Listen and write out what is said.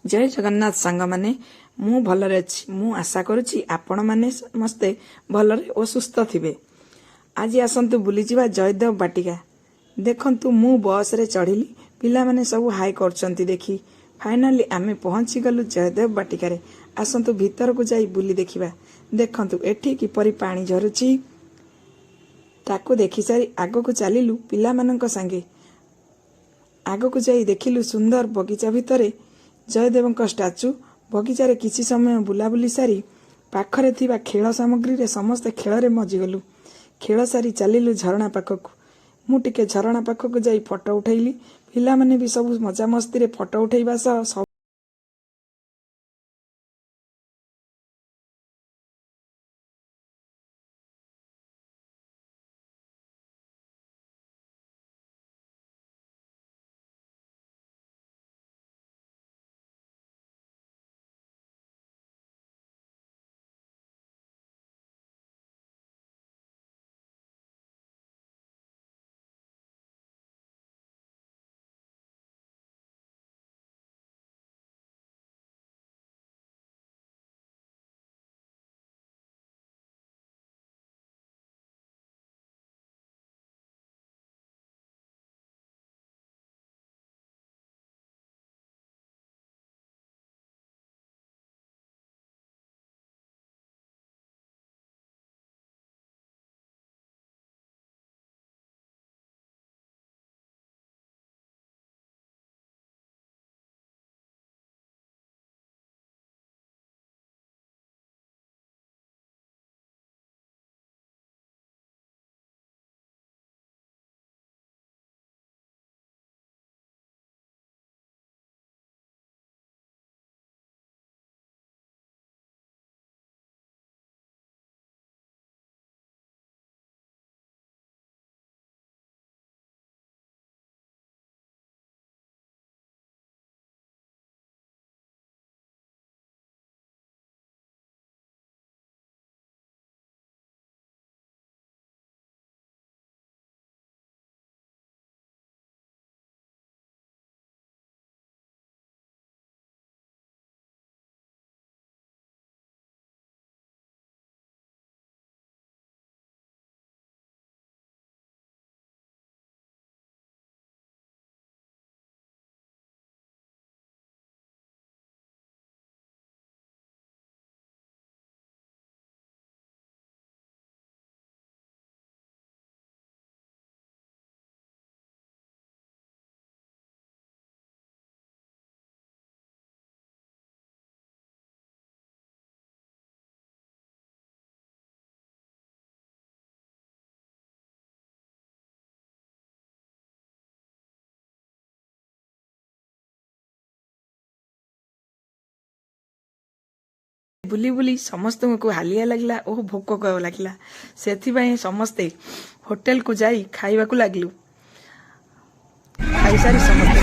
जय जगन्नाथ सांग माने मु भलरे अछि। मु आशा करुछि आपण माने समस्ते भलरे और सुस्थ थिबे। आज आसंतु बुली जिबा जयदेव बाटिका। देखंतु मु बस रे चढ़िली, पिला माने सब हाई करचंती देखी फाइनली आमे पहुंची गलु जयदेव बाटिका रे। आसंतु भीतर को जाई बुली देखिबा। देखंतु एठी किपरि पानी झरुछि ताको देखि सारी आगो को चलिलु पिला मानंक संगे। आगो को जाई देखिलु सुंदर बगीचा भितरे जयदेवଙ୍କ स्टाच्यू। बगीचारे किछि समय बुलाबुली सारी पाखरे थिबा खेल सामग्री रे समस्त खेल मजिगलु। खेल सारी चलिलु झरणा पाखकु। मु टिके झरणा पाखकु जाई फोटो उठैली। पिला माने भी सब मजा मस्ती रे फोटो उठैबा सह बुली बुली समस्त को हालिया लगला और भोक लगला। से समस्ते होटेल को जाई खाइबा को लागलु। खाई सारी समस्त